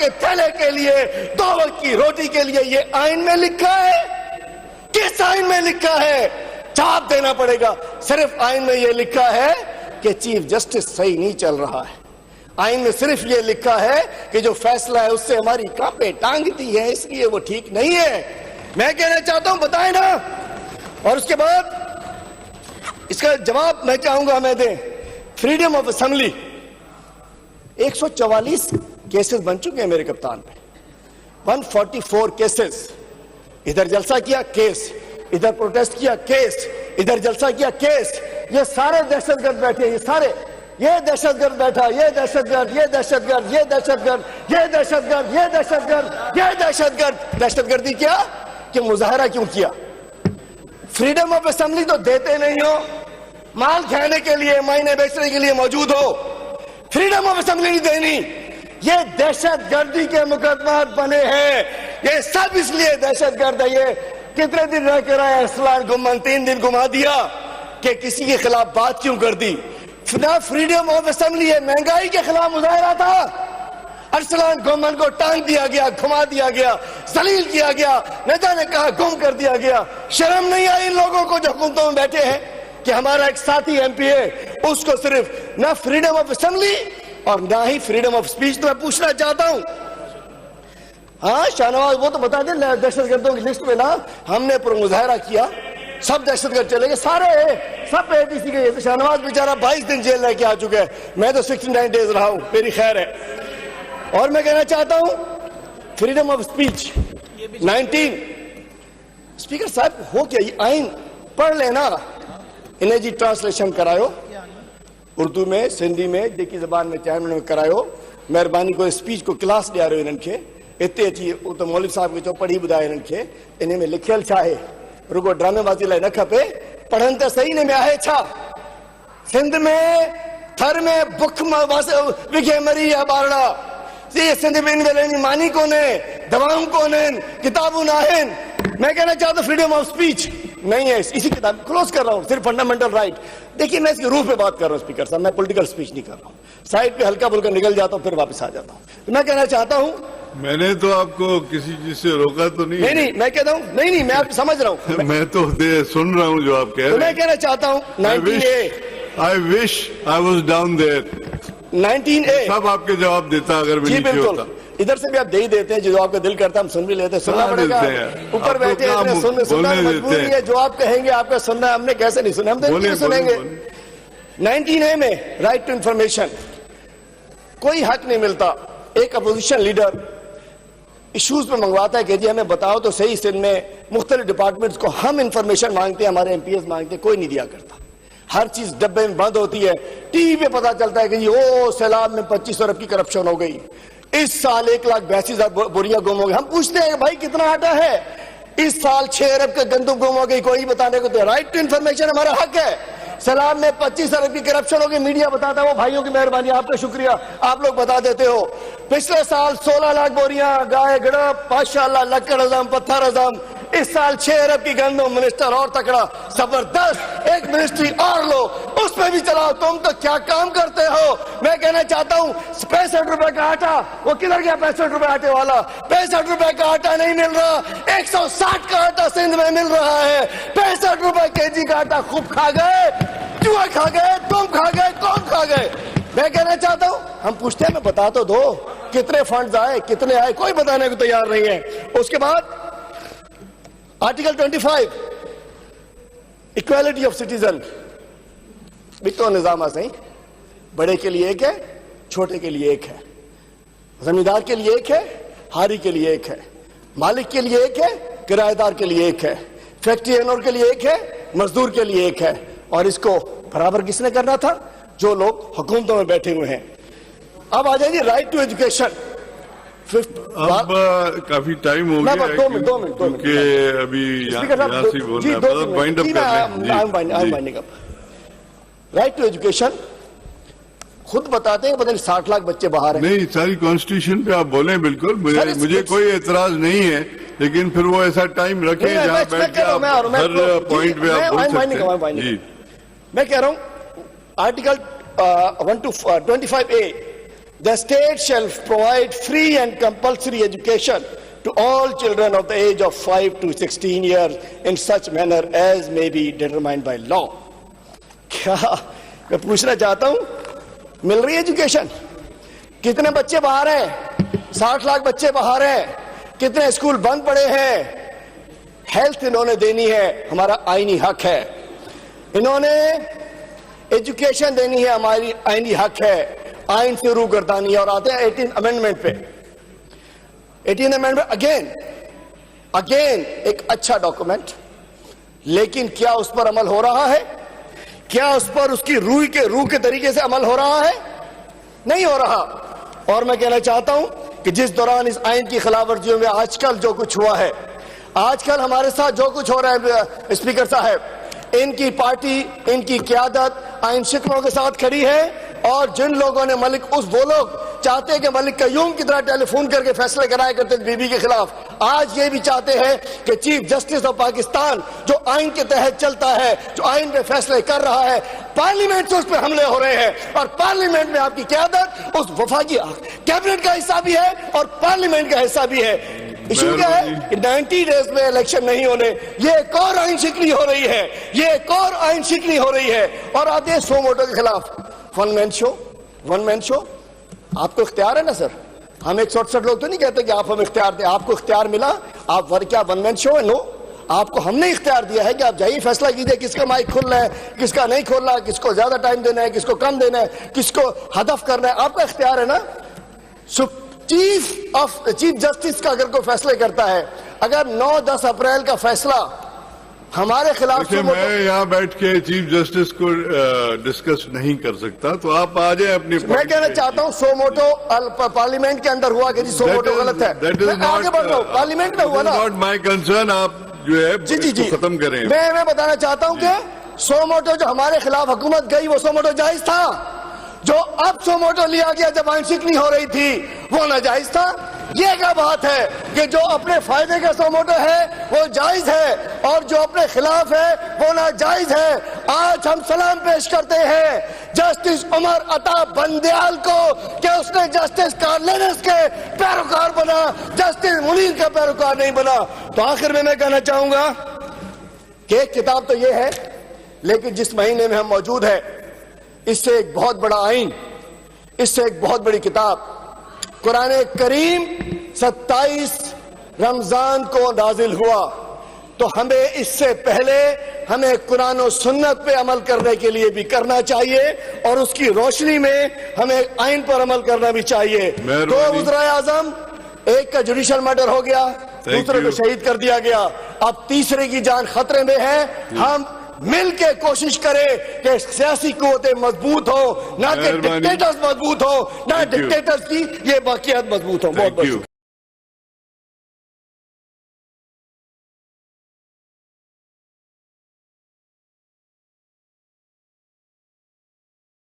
के थैले के लिए, 2 वक्त की रोटी के लिए। ये आइन में लिखा है? किस आइन में लिखा है? जवाब देना पड़ेगा। सिर्फ आइन में यह लिखा है कि चीफ जस्टिस सही नहीं चल रहा है। आइन में सिर्फ ये लिखा है कि जो फैसला है उससे हमारी कांपे टांगती है, इसलिए वो ठीक नहीं है। मैं कहना चाहता हूं बताएं ना। और उसके बाद इसका जवाब मैं चाहूंगा मैं दें। फ्रीडम ऑफ असेंबली, 144 केसेस बन चुके हैं मेरे कप्तान पे, 144 केसेस। इधर जलसा किया केस, इधर प्रोटेस्ट किया केस, इधर जलसा किया केस। ये सारे दहशतगर्द बैठे हैं, ये सारे, ये दहशतगर्द बैठा, ये दहशतगर्द, ये दहशतगर्द, ये दहशतगर्द, ये दहशतगर्द, ये दहशतगर्द, ये दहशतगर्द। दहशतगर्दी क्या कि मुजाहरा क्यों किया? फ्रीडम ऑफ असेंबली तो देते नहीं हो, माल खाने के लिए, महीने बेचने के लिए मौजूद हो, फ्रीडम ऑफ असेंबली नहीं देनी। ये दहशतगर्दी के मुकदमात बने हैं, ये सब इसलिए दहशतगर्द है। ये कितने दिन रह के रहा है अरसलान गुम्मन? 3 दिन घुमा दिया कि किसी के खिलाफ बात क्यों कर दी? ना फ्रीडम ऑफ असेंबली है, महंगाई के खिलाफ मुजाहरा था, अरसलान गुम्मन को टांग दिया गया, घुमा दिया गया, जलील किया गया, नेता ने कहा गुम कर दिया गया। शर्म नहीं आई इन लोगों को जो हुकूमतों में बैठे हैं कि हमारा एक साथी एमपी है, उसको सिर्फ ना फ्रीडम ऑफ असेंबली और ना ही फ्रीडम ऑफ स्पीच। तो मैं पूछना चाहता हूं, हाँ शाहनवाज वो तो बता दें दहशतगर्दों की लिस्ट में ना हमने मुजाहरा किया, सब दहशतगर्द चले गए, सारे सब एटीसी के। शाहनवाज बेचारा 22 दिन जेल रह के आ चुका है, मैं तो 69 डेज रहा हूं, मेरी खैर है। और मैं कहना चाहता हूं फ्रीडम ऑफ स्पीच 19। स्पीकर साहब हो क्या, ये आइन पढ़ लेना, इन्हें जी ट्रांसलेशन करायो उर्दू में, सिंधी में, जेकी जबान में चाहे उन्होंने करायो। मेहरबानी को स्पीच को क्लास ॾियारो इन्हनि खे। इतने अची तो मौलवी साहब खे चओ पढ़ी ॿुधाए इन्हनि खे इन में लिखियल छा आहे, रुगो ड्रामेबाज़ी लाइ न खपे, पढ़नि त सही। इन में आहे छा? सिंध में थर में बुख विघे मरी है ॿारड़ा, ये सिंध में इन वेले मानी कोने, दवाऊं कोने, किताबूं न आहिनि। मैं कहना चाहता हूं फ्रीडम ऑफ स्पीच नहीं है। इसी किताब क्लोज कर रहा हूं, सिर्फ फंडामेंटल राइट। देखिए मैं इसके रूह पे बात कर रहा हूं स्पीकर साहब, मैं पॉलिटिकल स्पीच नहीं कर रहा हूं। साइड पे हल्का फुल्का निकल जाता हूं फिर वापस आ जाता हूं। मैं कहना चाहता हूं, मैंने तो आपको किसी चीज से रोका तो नहीं? नहीं मैं कहता हूं, नहीं मैं आप समझ रहा हूं। मैं तो सुन रहा हूं जो आप कह रहे हैं। मैं कहना चाहता हूं 19A, I wish I was down there. 19A सब आपके जवाब देता अगर मैं नीचे होता। इधर से भी आप दे ही देते हैं, जो आपका दिल करता है हम सुन भी लेते हैं। सुनना पड़ेगा, ऊपर बैठे सुनना मजबूरी है। जो आप कहेंगे आपका सुनना, हमने कैसे नहीं सुना, हम तो नहीं सुनेंगे। 19A में राइट टू इंफॉर्मेशन, कोई हक नहीं मिलता। एक अपोजिशन लीडर इश्यूज पे मंगवाता है कि जी हमें बताओ तो सही, सिंध में मुख्तलिफ डिपार्टमेंट्स को हम इंफॉर्मेशन मांगते हैं, हमारे MPs मांगते हैं, कोई नहीं दिया करता। हर चीज डब्बे में बंद होती है। टीवी पे पता चलता है कि जी ओ सैलाब में 25 अरब की करप्शन हो गई, इस साल 1,82,000 बोरियां गुम हो गई। हम पूछते हैं भाई कितना आटा है? इस साल 6 अरब का गंदम गुम हो गई, कोई बताने को तो। राइट टू इंफॉर्मेशन हमारा हक है। सैलाब में 25 अरब की करप्शन हो गई, मीडिया बताता है, वो भाइयों की मेहरबानी, आपका शुक्रिया, आप लोग बता देते हो। पिछले साल 16 लाख बोरियां गाय गड़प, माशाअल्लाह, लक्कड़ अज़म, पत्थर अज़म। इस साल 6 अरब की गंदम, मिनिस्टर और तकड़ा, जबरदस्त, एक मिनिस्ट्री और लो, उसमें भी चलाओ। तुम तो क्या काम करते हो? मैं कहना चाहता हूं 65 रुपए का आटा, वो किधर गया 65 रुपए आटे वाला? 65 रुपए का आटा नहीं मिल रहा, 160 का आटा सिंध में मिल रहा है। 65 रुपए केजी का आटा खूब खा गए, चूहे खा गए, तुम खा गए, कौन खा गए? मैं कहना चाहता हूं, हम पूछते हैं, मैं बता तो दो कितने फंड्स आए, कितने आए, कोई बताने को तैयार नहीं है। उसके बाद आर्टिकल 25 इक्वालिटी ऑफ सिटीजन, बिको निजाम सही, बड़े के लिए एक है, छोटे के लिए एक है, जमींदार के लिए एक है, हारी के लिए एक है, मालिक के लिए एक है, किराएदार के लिए एक है, फैक्ट्री ओनर के लिए एक है, मजदूर के लिए एक है। और इसको बराबर किसने करना था? जो लोग हुकूमतों में बैठे हुए हैं। अब आ जाइए राइट टू एजुकेशन। अब काफी टाइम हो गया, 2 मिनट क्योंकि अभी यहाँ से बोलना। राइट टू एजुकेशन खुद बताते हैं, पता नहीं 60 लाख बच्चे बाहर हैं। नहीं, सारी कॉन्स्टिट्यूशन पे आप बोले बिल्कुल, मुझे कोई एतराज नहीं है, लेकिन फिर वो ऐसा टाइम रखे जहाँ बैठ के आप हर पॉइंट पे आप बोल सकते हैं। मैं कह रहा हूँ article 1 to 25A The state shall provide free and compulsory education to all children of the age of 5 to 16 years in such manner as may be determined by law. क्या मैं पूछना चाहता हूं, मिल रही एजुकेशन? कितने बच्चे बाहर हैं? 60 लाख बच्चे बाहर हैं। कितने स्कूल बंद पड़े हैं? हेल्थ इन्होंने देनी है, हमारा आईनी हक है। इन्होंने एजुकेशन देनी है, हमारी आईनी हक है। आइन से रूगर्दानी है। और आते हैं 18 अमेंडमेंट पे। 18 अमेंडमेंट अगेन एक अच्छा डॉक्यूमेंट, लेकिन क्या उस पर अमल हो रहा है? क्या उस पर उसकी रूह के तरीके से अमल हो रहा है? नहीं हो रहा। और मैं कहना चाहता हूं कि जिस दौरान इस आइन की खिलाफवर्जियों में आजकल जो कुछ हुआ है, आजकल हमारे साथ जो कुछ हो रहा है, स्पीकर साहब, इनकी पार्टी, इनकी क़यादत आइन शिकनों के साथ खड़ी है। और जिन लोगों ने वो लोग चाहते हैं कि मलिक कयूम की तरह टेलीफोन करके फैसले कराया करते थे बीबी के खिलाफ, आज ये भी चाहते हैं कि चीफ जस्टिस ऑफ पाकिस्तान जो आइन के तहत चलता है, जो आइन पे फैसले कर रहा है, पार्लियामेंट से उस पर हमले हो रहे हैं। और पार्लियामेंट में आपकी क़यादत उस वफाकी कैबिनेट का हिस्सा भी है और पार्लियामेंट का हिस्सा भी है। इशू क्या है कि 90 डेज में इलेक्शन नहीं होने, ये एक और आइन शिकनी हो रही है, ये एक और आइन शिकनी हो रही है। और आते हैं सो मोटो के खिलाफ वन मैन शो। आपको इख्तियार है ना सर? हम 168 लोग तो नहीं कहते कि आप हम इख्तियार दें। आपको इख्तियार मिला, आप क्या वन मैन शो है? नो, आपको हमने इख्तियार दिया है कि आप जाइए फैसला कीजिए किसका माइक खोलना है, किसका नहीं खोलना है, किसको ज्यादा टाइम देना है, किसको कम देना है, किसको हदफ करना है। आपका इख्तियार है ना। चीफ जस्टिस का अगर कोई फैसले करता है, अगर 9-10 अप्रैल का फैसला हमारे खिलाफ, मैं यहाँ बैठ के चीफ जस्टिस को डिस्कस नहीं कर सकता, तो आप आ जाए अपनी। मैं कहना चाहता हूँ सो मोटो पार्लियामेंट के अंदर हुआ कि जी सो मोटो गलत है। मैं आगे बढ़ रहा हूँ, पार्लियामेंट में हुआ ना। Not my concern. आप जो है जी खत्म करें। मैं बताना चाहता हूँ कि सो मोटो जो हमारे खिलाफ हुकूमत गई, वो सो मोटो जायज था। जो अब सो मोटो लिया गया जब आइन शिकनी हो रही थी, वो नाजायज था। ये क्या बात है कि जो अपने फायदे का सो मोटो है वो जायज है और जो अपने खिलाफ है वो नाजायज है। आज हम सलाम पेश करते हैं जस्टिस उमर अता बंदयाल को कि उसने जस्टिस कार्लेनस के पैरोकार बना, जस्टिस मुनीर का पैरोकार नहीं बना। तो आखिर में मैं कहना चाहूंगा कि एक किताब तो ये है, लेकिन जिस महीने में हम मौजूद है, इससे एक बहुत बड़ा आइन, इससे एक बहुत बड़ी किताब कुरान करीम 27 रमजान को नाजिल हुआ। तो हमें इससे पहले हमें कुरान और सुन्नत पे अमल करने के लिए भी करना चाहिए और उसकी रोशनी में हमें आइन पर अमल करना भी चाहिए। 2 वज़ीर आज़म, एक का जुडिशल मर्डर हो गया, दूसरे को शहीद कर दिया गया, अब तीसरे की जान खतरे में है। हम मिल के कोशिश करें कि सियासी कुव्वतें मजबूत हो, ना कि डिक्टेटर्स मजबूत हो, ना डिक्टेटर्स की ये बाकियात मजबूत हो। बहुत बहुत